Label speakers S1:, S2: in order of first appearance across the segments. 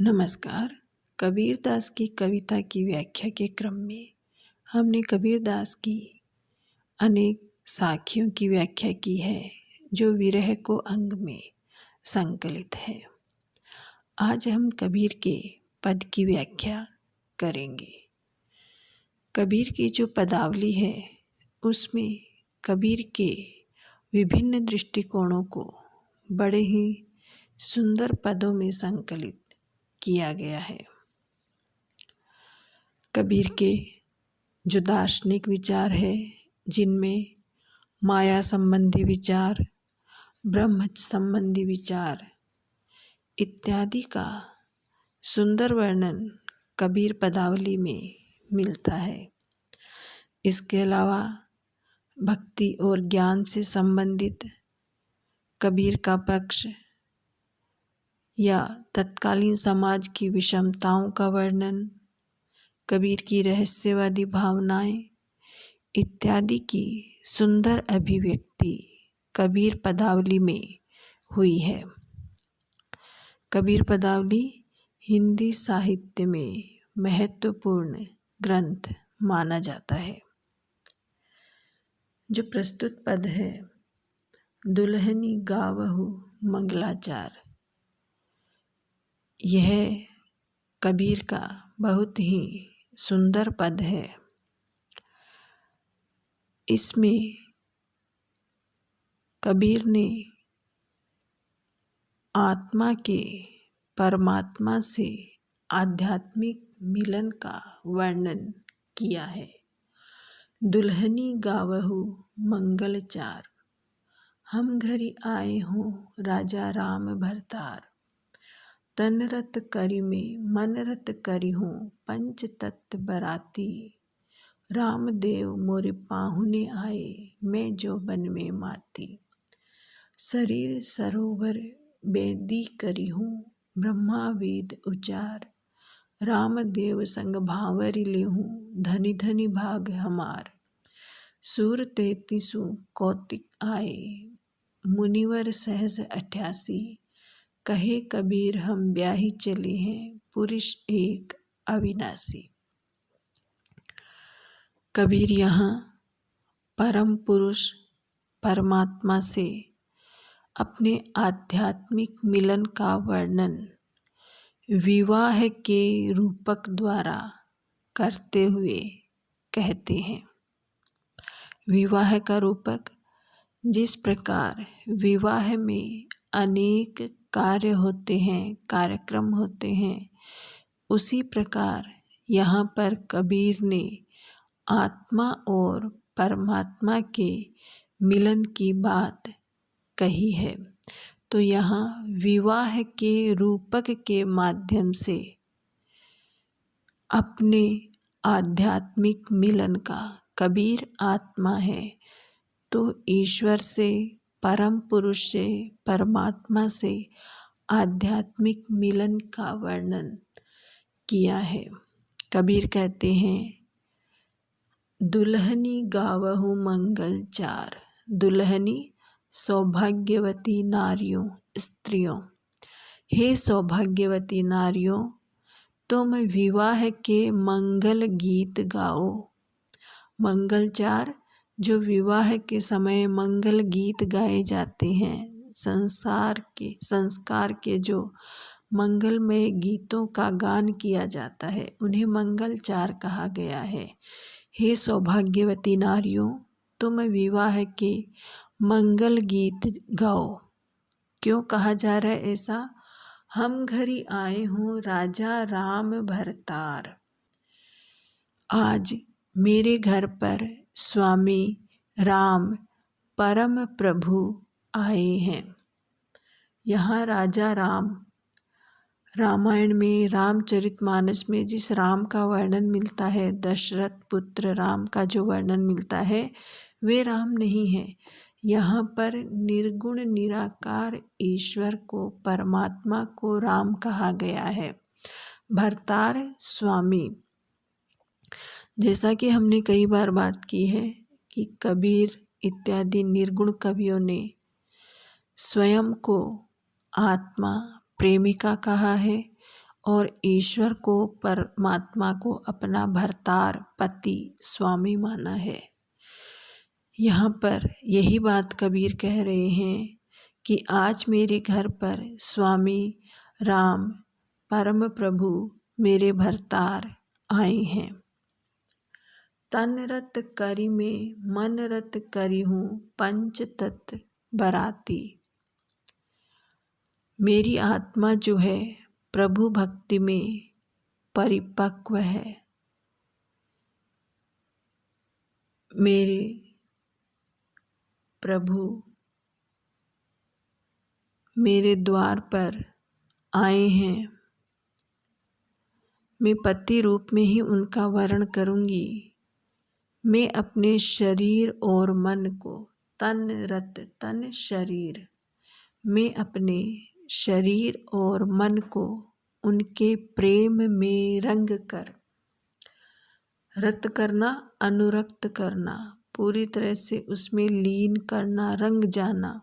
S1: नमस्कार। कबीरदास की कविता की व्याख्या के क्रम में हमने कबीरदास की अनेक साखियों की व्याख्या की है जो विरह को अंग में संकलित है। आज हम कबीर के पद की व्याख्या करेंगे। कबीर की जो पदावली है उसमें कबीर के विभिन्न दृष्टिकोणों को बड़े ही सुंदर पदों में संकलित किया गया है। कबीर के जो दार्शनिक विचार है जिनमें माया संबंधी विचार, ब्रह्म संबंधी विचार इत्यादि का सुंदर वर्णन कबीर पदावली में मिलता है। इसके अलावा भक्ति और ज्ञान से संबंधित कबीर का पक्ष या तत्कालीन समाज की विषमताओं का वर्णन, कबीर की रहस्यवादी भावनाएं इत्यादि की सुंदर अभिव्यक्ति कबीर पदावली में हुई है। कबीर पदावली हिंदी साहित्य में महत्वपूर्ण ग्रंथ माना जाता है। जो प्रस्तुत पद है, दुल्हनी गावहु मंगलाचार, यह कबीर का बहुत ही सुंदर पद है। इसमें कबीर ने आत्मा के परमात्मा से आध्यात्मिक मिलन का वर्णन किया है। दुल्हनी गावहु मंगलचार, हम घरी आए हों राजा राम भरतार, तन रत करि में मन रत करि हूँ पंच तत्व बराती, राम देव मोरे पाहुने आए मैं जो बन में माती, शरीर सरोवर बेदी करी हूँ ब्रह्मा वेद उचार, राम देव संग भांवरी ले हूँ धनी धनी भाग हमार, सूर 33 कौतिक आए मुनिवर सहज 88, कहे कबीर हम ब्याही चले हैं पुरुष एक अविनाशी। कबीर यहाँ परम पुरुष परमात्मा से अपने आध्यात्मिक मिलन का वर्णन विवाह के रूपक द्वारा करते हुए कहते हैं। विवाह का रूपक, जिस प्रकार विवाह में अनेक कार्य होते हैं, कार्यक्रम होते हैं, उसी प्रकार यहाँ पर कबीर ने आत्मा और परमात्मा के मिलन की बात कही है। तो यहाँ विवाह के रूपक के माध्यम से अपने आध्यात्मिक मिलन का, कबीर आत्मा है तो ईश्वर से, परम पुरुष से, परमात्मा से आध्यात्मिक मिलन का वर्णन किया है। कबीर कहते हैं, दुल्हनी गावहु मंगल चार, दुल्हनी सौभाग्यवती नारियों, स्त्रियों, हे सौभाग्यवती नारियों तुम विवाह के मंगल गीत गाओ। मंगलचार, जो विवाह के समय मंगल गीत गाए जाते हैं, संस्कार के जो मंगलमय गीतों का गान किया जाता है, उन्हें मंगलचार कहा गया है। हे सौभाग्यवती नारियों तुम विवाह के मंगल गीत गाओ। क्यों कहा जा रहा है ऐसा? हम घरी आए हों राजा राम भरतार, आज मेरे घर पर स्वामी राम परम प्रभु आए हैं। यहाँ राजा राम, रामायण में रामचरितमानस में जिस राम का वर्णन मिलता है, दशरथ पुत्र राम का जो वर्णन मिलता है, वे राम नहीं है। यहाँ पर निर्गुण निराकार ईश्वर को, परमात्मा को राम कहा गया है। भरतार स्वामी, जैसा कि हमने कई बार बात की है कि कबीर इत्यादि निर्गुण कवियों ने स्वयं को आत्मा, प्रेमिका कहा है और ईश्वर को, परमात्मा को अपना भर्तार, पति, स्वामी माना है। यहाँ पर यही बात कबीर कह रहे हैं कि आज मेरे घर पर स्वामी राम परम प्रभु मेरे भरतार आए हैं। तन रत करी में मन रत करी हूँ पंच तत्व बराती। मेरी आत्मा जो है प्रभु भक्ति में परिपक्व है। मेरे प्रभु मेरे द्वार पर आए हैं। मैं पति रूप में ही उनका वर्ण करूँगी। मैं अपने शरीर और मन को, तन रत, तन शरीर, मैं अपने शरीर और मन को उनके प्रेम में रंग कर, रत करना, अनुरक्त करना, पूरी तरह से उसमें लीन करना, रंग जाना,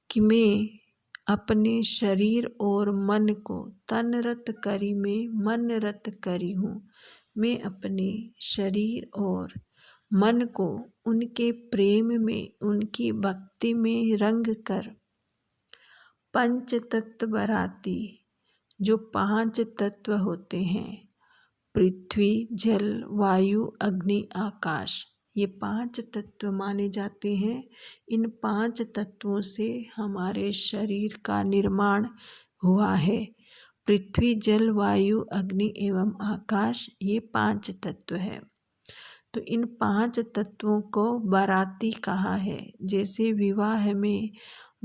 S1: कि मैं अपने शरीर और मन को तन रत करी में मन रत करी हूँ। मैं अपने शरीर और मन को उनके प्रेम में, उनकी भक्ति में रंग कर पंच तत्व बराती, जो 5 तत्व होते हैं, पृथ्वी, जल, वायु, अग्नि, आकाश, ये 5 तत्व माने जाते हैं। इन 5 तत्वों से हमारे शरीर का निर्माण हुआ है। पृथ्वी, जल, वायु, अग्नि एवं आकाश, ये 5 तत्व है। तो इन 5 तत्वों को बाराती कहा है। जैसे विवाह में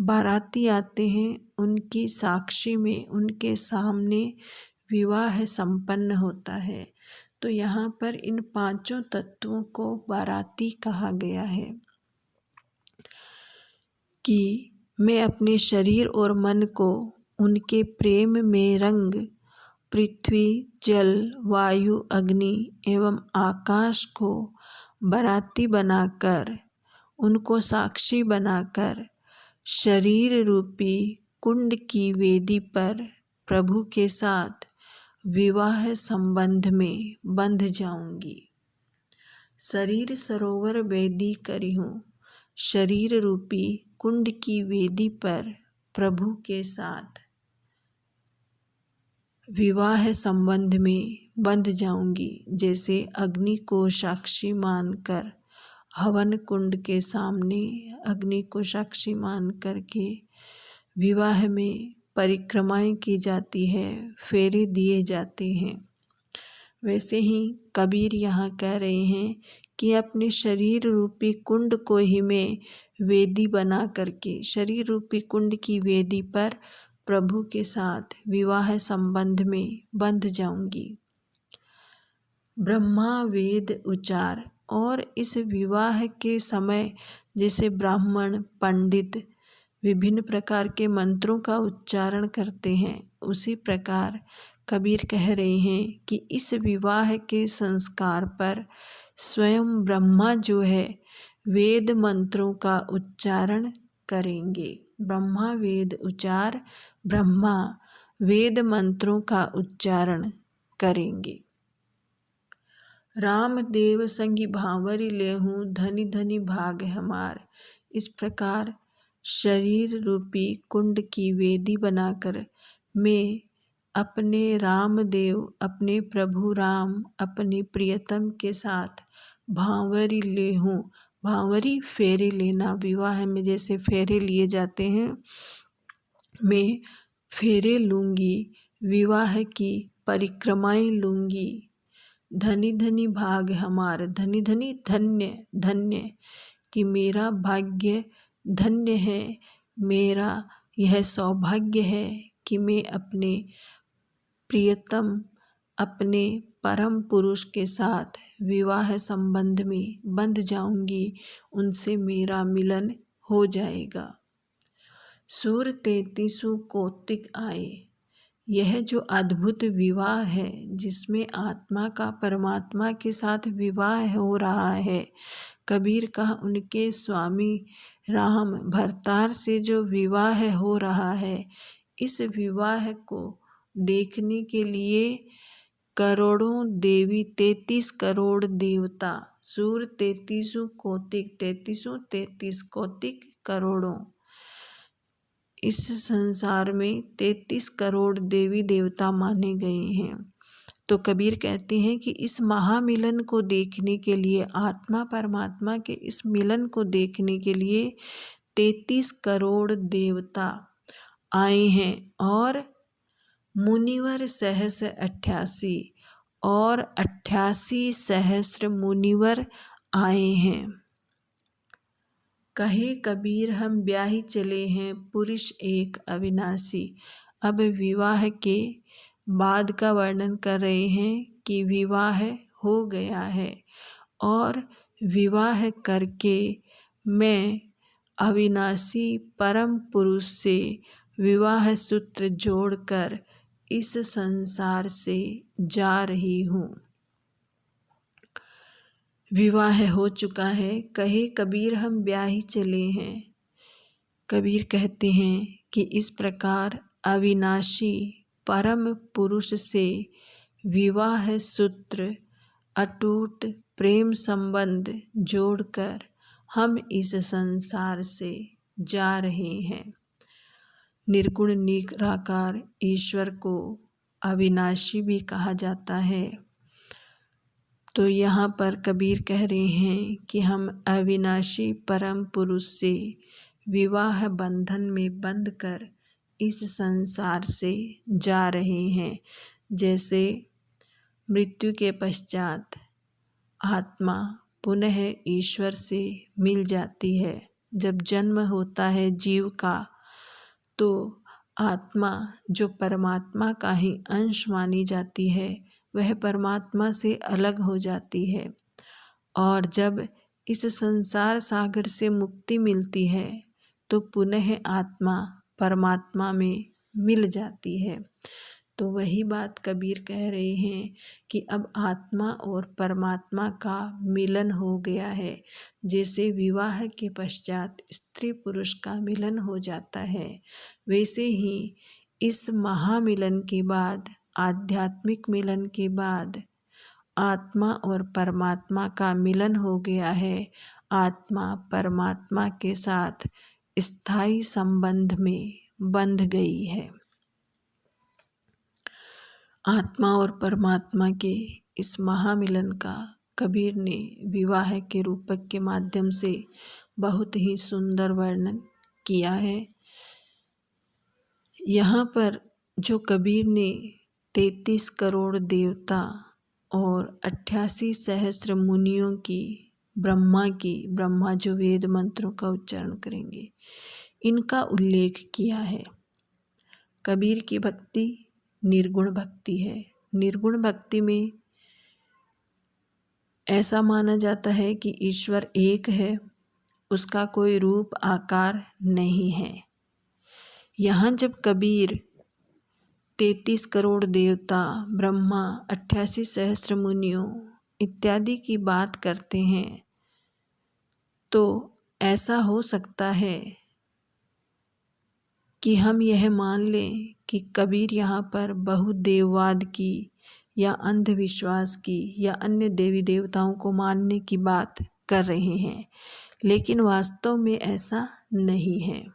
S1: बाराती आते हैं, उनकी साक्षी में, उनके सामने विवाह संपन्न होता है। तो यहाँ पर इन 5 तत्वों को बाराती कहा गया है कि मैं अपने शरीर और मन को उनके प्रेम में रंग पृथ्वी, जल, वायु, अग्नि एवं आकाश को बाराती बनाकर, उनको साक्षी बनाकर शरीर रूपी कुंड की वेदी पर प्रभु के साथ विवाह संबंध में बंध जाऊंगी। शरीर सरोवर वेदी करी हूँ, शरीर रूपी कुंड की वेदी पर प्रभु के साथ विवाह संबंध में बंध जाऊंगी। जैसे अग्नि को साक्षी मानकर हवन कुंड के सामने अग्नि को साक्षी मान करके विवाह में परिक्रमाएं की जाती है, फेरे दिए जाते हैं। वैसे ही कबीर यहाँ कह रहे हैं कि अपने शरीर रूपी कुंड को ही मैं वेदी बना करके, शरीर रूपी कुंड की वेदी पर प्रभु के साथ विवाह संबंध में बंध जाऊंगी। ब्रह्मा वेद उच्चार, और इस विवाह के समय जैसे ब्राह्मण, पंडित विभिन्न प्रकार के मंत्रों का उच्चारण करते हैं, उसी प्रकार कबीर कह रहे हैं कि इस विवाह के संस्कार पर स्वयं ब्रह्मा जो है वेद मंत्रों का उच्चारण करेंगे। ब्रह्मा वेद उच्चार, ब्रह्मा वेद मंत्रों का उच्चारण करेंगे। राम देव संगी भांवरी लेहूँ, धनी धनी भाग हमार। इस प्रकार शरीर रूपी कुंड की वेदी बनाकर मैं अपने रामदेव, अपने प्रभु राम, अपने प्रियतम के साथ भांवरी लेहूँ। भांवरी फेरे लेना, विवाह में जैसे फेरे लिए जाते हैं, मैं फेरे लूँगी, विवाह की परिक्रमाएं लूँगी। धनी धनी भाग हमार, धनी धनी धन्य धन्य, कि मेरा भाग्य धन्य है, मेरा यह सौभाग्य है कि मैं अपने प्रियतम, अपने परम पुरुष के साथ विवाह संबंध में बंध जाऊंगी, उनसे मेरा मिलन हो जाएगा। सूर 33 कौतिक आए। यह जो अद्भुत विवाह है, जिसमें आत्मा का परमात्मा के साथ विवाह हो रहा है, कबीर का उनके स्वामी राम भरतार से जो विवाह हो रहा है, इस विवाह को देखने के लिए करोड़ों देवी, 33 करोड़ देवता, सूर्य 33 कौतिक करोड़ों, इस संसार में 33 करोड़ देवी देवता माने गए हैं। तो कबीर कहते हैं कि इस महामिलन को देखने के लिए, आत्मा परमात्मा के इस मिलन को देखने के लिए 33 करोड़ देवता आए हैं और मुनिवर सहस्र 88 और 88 सहस्र मुनिवर आए हैं। कहे कबीर हम ब्याही चले हैं पुरुष एक अविनाशी। अब विवाह के बाद का वर्णन कर रहे हैं कि विवाह हो गया है और विवाह करके मैं अविनाशी परम पुरुष से विवाह सूत्र जोड़कर इस संसार से जा रही हूँ। विवाह हो चुका है, कहे कबीर हम ब्याही चले हैं। कबीर कहते हैं कि इस प्रकार अविनाशी परम पुरुष से विवाह सूत्र, अटूट प्रेम संबंध जोड़कर हम इस संसार से जा रहे हैं। निर्गुण निराकार ईश्वर को अविनाशी भी कहा जाता है। तो यहाँ पर कबीर कह रहे हैं कि हम अविनाशी परम पुरुष से विवाह बंधन में बंध कर इस संसार से जा रहे हैं। जैसे मृत्यु के पश्चात आत्मा पुनः ईश्वर से मिल जाती है। जब जन्म होता है जीव का तो आत्मा जो परमात्मा का ही अंश मानी जाती है वह परमात्मा से अलग हो जाती है और जब इस संसार सागर से मुक्ति मिलती है तो पुनः आत्मा परमात्मा में मिल जाती है। तो वही बात कबीर कह रहे हैं कि अब आत्मा और परमात्मा का मिलन हो गया है। जैसे विवाह के पश्चात स्त्री पुरुष का मिलन हो जाता है, वैसे ही इस महामिलन के बाद, आध्यात्मिक मिलन के बाद आत्मा और परमात्मा का मिलन हो गया है। आत्मा परमात्मा के साथ स्थायी संबंध में बंध गई है। आत्मा और परमात्मा के इस महामिलन का कबीर ने विवाह के रूपक के माध्यम से बहुत ही सुंदर वर्णन किया है। यहाँ पर जो कबीर ने 33 करोड़ देवता और 88 सहस्र मुनियों की, ब्रह्मा जो वेद मंत्रों का उच्चारण करेंगे, इनका उल्लेख किया है। कबीर की भक्ति निर्गुण भक्ति है। निर्गुण भक्ति में ऐसा माना जाता है कि ईश्वर एक है, उसका कोई रूप आकार नहीं है। यहाँ जब कबीर 33 करोड़ देवता, ब्रह्मा, 88 सहस्र मुनियों इत्यादि की बात करते हैं तो ऐसा हो सकता है कि हम यह मान लें कि कबीर यहाँ पर बहुदेववाद की या अंधविश्वास की या अन्य देवी देवताओं को मानने की बात कर रहे हैं, लेकिन वास्तव में ऐसा नहीं है।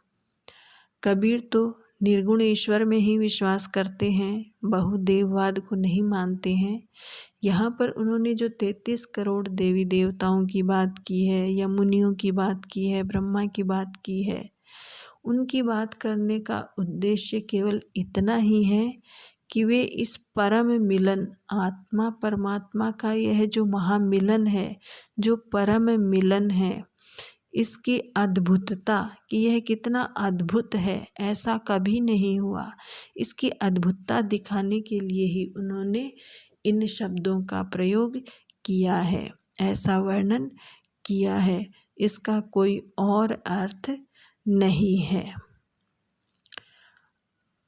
S1: कबीर तो निर्गुण ईश्वर में ही विश्वास करते हैं, बहुदेववाद को नहीं मानते हैं। यहाँ पर उन्होंने जो 33 करोड़ देवी देवताओं की बात की है या मुनियों की बात की है, ब्रह्मा की बात की है, उनकी बात करने का उद्देश्य केवल इतना ही है कि वे इस परम मिलन, आत्मा परमात्मा का यह जो महामिलन है, जो परम मिलन है, इसकी अद्भुतता कि यह कितना अद्भुत है, ऐसा कभी नहीं हुआ, इसकी अद्भुतता दिखाने के लिए ही उन्होंने इन शब्दों का प्रयोग किया है, ऐसा वर्णन किया है। इसका कोई और अर्थ नहीं है।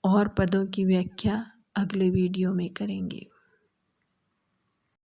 S1: और पदों की व्याख्या अगले वीडियो में करेंगे।